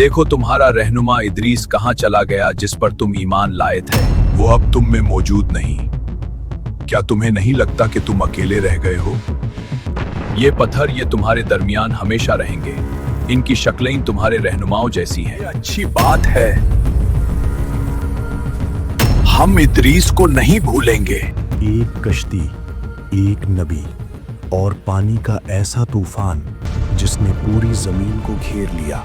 देखो तुम्हारा रहनुमा इदरीस कहाँ चला गया जिस पर तुम ईमान लाए थे। वो अब तुम में मौजूद नहीं। क्या तुम्हें नहीं लगता कि तुम अकेले रह गए हो? ये पत्थर ये तुम्हारे दरमियान हमेशा रहेंगे। इनकी शक्लें तुम्हारे रहनुमाओं जैसी हैं। अच्छी बात है, हम इदरीस को नहीं भूलेंगे। एक कश्ती, एक नबी और पानी का ऐसा तूफान जिसने पूरी जमीन को घेर लिया।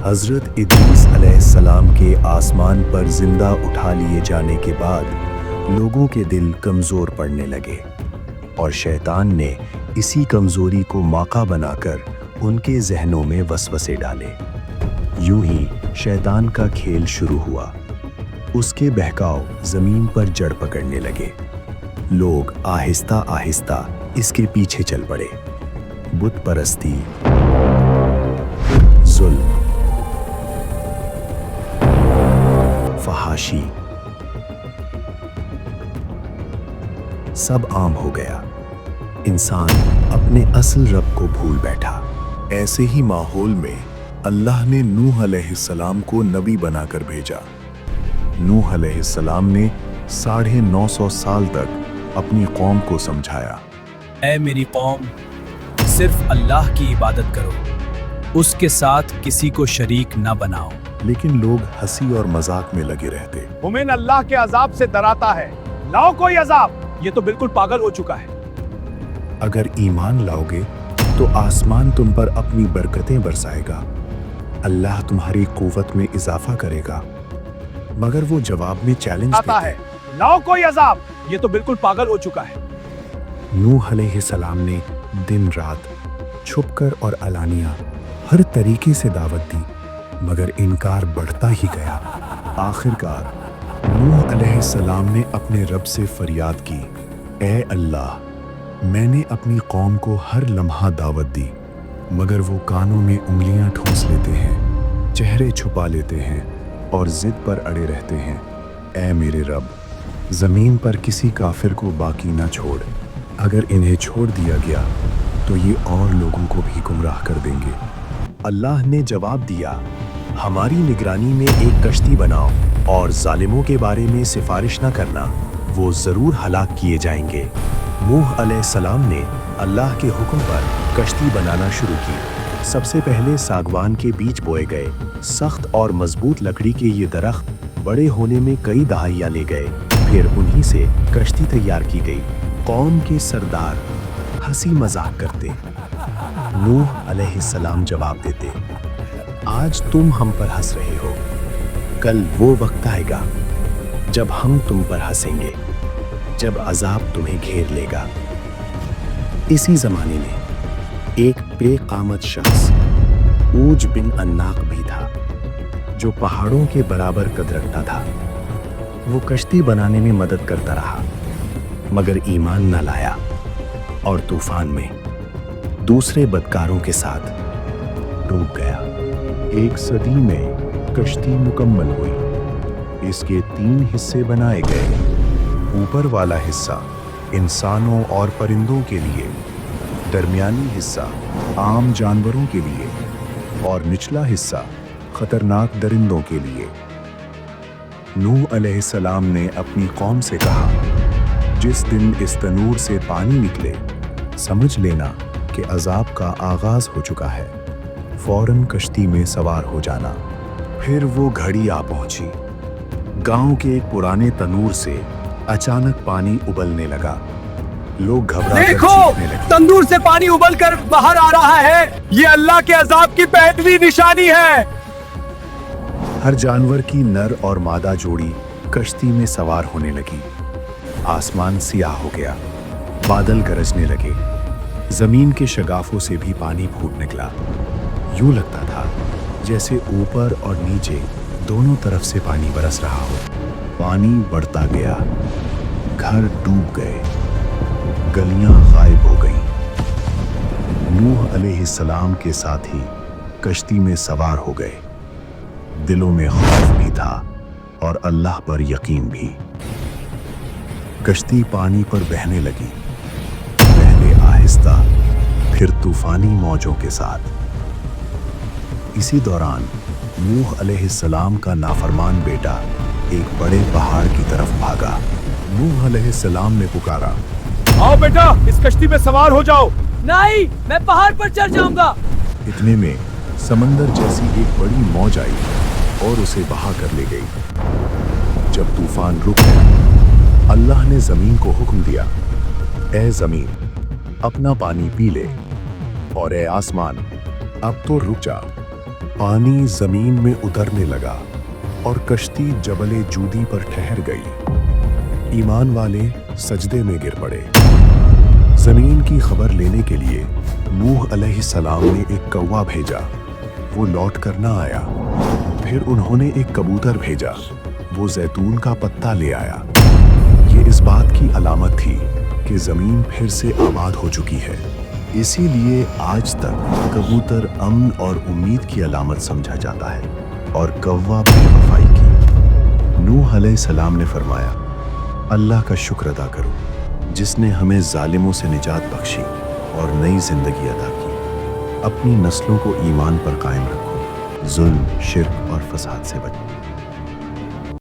हजरत इदरीस अलैहिस्सलाम के आसमान पर जिंदा उठा लिए जाने के बाद लोगों के दिल कमजोर पड़ने लगे और शैतान ने इसी कमजोरी को मौका बनाकर उनके जहनों में वसवसे डाले। यूं ही शैतान का खेल शुरू हुआ। उसके बहकाव जमीन पर जड़ पकड़ने लगे। लोग आहिस्ता आहिस्ता इसके पीछे चल पड़े। बुत परस्ती, जुल्म, फहाशी सब आम हो गया। इंसान अपने असल रब को भूल बैठा। ऐसे ही माहौल में अल्लाह ने नूह अलैहिस्सलाम को नबी बनाकर भेजा। नूह अलैहिस्सलाम ने 950 साल तक अपनी कौम को समझाया। ऐ मेरी कौम, सिर्फ अल्लाह की इबादत करो, उसके साथ किसी को शरीक न बनाओ। लेकिन लोग हंसी और मजाक में लगे रहते। मोमिन अल्लाह के अजाब से डराता है, लाओ कोई अजाब। ये तो बिल्कुल पागल हो चुका है। अगर ईमान लाओगे तो आसमान तुम पर अपनी बरकतें बरसाएगा, अल्लाह तुम्हारी कुव्वत में इजाफा करेगा। मगर वो जवाब में चैलेंज आता है, लाओ कोई अजाब। ये तो बिल्कुल पागल हो चुका है। नूह अलैहिस्सलाम ने दिन रात छुपकर और अलानिया हर तरीके से दावत दी, मगर इनकार बढ़ता ही गया। आखिरकार नूह अलैहिस्सलाम ने अपने रब से फरियाद की, ऐ अल्लाह, मैंने अपनी कौम को हर लम्हा दावत दी, मगर वो कानों में उंगलियां ठूंस लेते हैं, चेहरे छुपा लेते हैं और जिद पर अड़े रहते हैं। ऐ मेरे रब, जमीन पर किसी काफिर को बाकी ना छोड़। अगर इन्हें छोड़ दिया गया तो ये और लोगों को भी गुमराह कर देंगे। अल्लाह ने जवाब दिया, हमारी निगरानी में एक कश्ती बनाओ और जालिमों के बारे में सिफारिश न करना, वो जरूर हलाक किए जाएंगे। नूह अलैहिस्सलाम ने अल्लाह के हुक्म पर कश्ती बनाना शुरू की। सबसे पहले सागवान के बीज बोए गए। सख्त और मजबूत लकड़ी के ये दरख्त बड़े होने में कई दहाइयां ले गए। फिर उन्हीं से कश्ती तैयार की गई। कौम के सरदार हंसी मजाक करते। नूह अलैहिस्सलाम जवाब देते, आज तुम हम पर हंस रहे हो, कल वो वक्त आएगा जब हम तुम पर हंसेंगे, जब अजाब तुम्हें घेर लेगा। इसी जमाने में एक बेकामत शख्स ऊज बिन अन्नाक भी था, जो पहाड़ों के बराबर कद रखता था। वो कश्ती बनाने में मदद करता रहा, मगर ईमान न लाया और तूफान में दूसरे बदकारों के साथ डूब गया। एक सदी में कश्ती मुकम्मल हुई। इसके 3 हिस्से बनाए गए। ऊपर वाला हिस्सा इंसानों और परिंदों के लिए, दरमियानी हिस्सा आम जानवरों के लिए और निचला हिस्सा खतरनाक दरिंदों के लिए। नूह अलैहिस्सलाम ने अपनी कौम से कहा, जिस दिन इस तनूर से पानी निकले, समझ लेना कि अजाब का आगाज हो चुका है। फौरन कश्ती में सवार हो जाना। फिर वो घड़ी आ पहुंची। गांव के एक पुराने तनूर से अचानक पानी उबलने लगा। लोग घबरा कर चीखने लगे। तंदूर से पानी उबल कर बाहर आ रहा है। ये अल्लाह के अजाब की पहली निशानी है। हर जानवर की नर और मादा जोड़ी कश्ती में सवार होने लगी। आसमान सियाह हो गया। बादल गरजने लगे। जमीन के शगाफों से भी पानी फूट निकला। यूं लगता था जैसे ऊपर और नीचे दोनों तरफ से पानी बरस रहा हो। पानी बढ़ता गया। घर डूब गए। गलियां गायब हो गईं। नूह अलैहिस्सलाम के साथी कश्ती में सवार हो गए। दिलों में खौफ भी था और अल्लाह पर यकीन भी। कश्ती पानी पर बहने लगी, पहले आहिस्ता, फिर तूफानी मौजों के साथ। इसी दौरान नूह अलैहिस्सलाम का नाफरमान बेटा एक बड़े पहाड़ की तरफ भागा। नूह अलैहिस्सलाम ने पुकारा, आओ बेटा, इस कश्ती में सवार हो जाओ। नहीं, मैं पहाड़ पर चढ़ जाऊंगा। इतने में समंदर जैसी एक बड़ी मौज आई और उसे बहा कर ले गई। जब तूफान रुक गया, अल्लाह ने जमीन को हुक्म दिया, ए जमीन, अपना पानी पी ले, और ए आसमान, अब तो रुक जा। पानी जमीन में उतरने लगा और कश्ती जबले जूदी पर ठहर गई। ईमान वाले सजदे में गिर पड़े। जमीन की खबर लेने के लिए नूह अलैहिस्सलाम ने एक कौवा भेजा। वो लौट कर न आया। फिर उन्होंने एक कबूतर भेजा। वो जैतून का पत्ता ले आया। ये इस बात की अलामत थी कि जमीन फिर से आबाद हो चुकी है। इसीलिए आज तक कबूतर अमन और उम्मीद की अलामत समझा जाता है और कौवा बेवफाई की। नूह अलैहिस्सलाम ने फरमाया, अल्लाह का शुक्र अदा करो जिसने हमें जालिमों से निजात बख्शी और नई जिंदगी अदा की। अपनी नस्लों को ईमान पर कायम रखो, जुल्म, शिर्क और फसाद से बचो।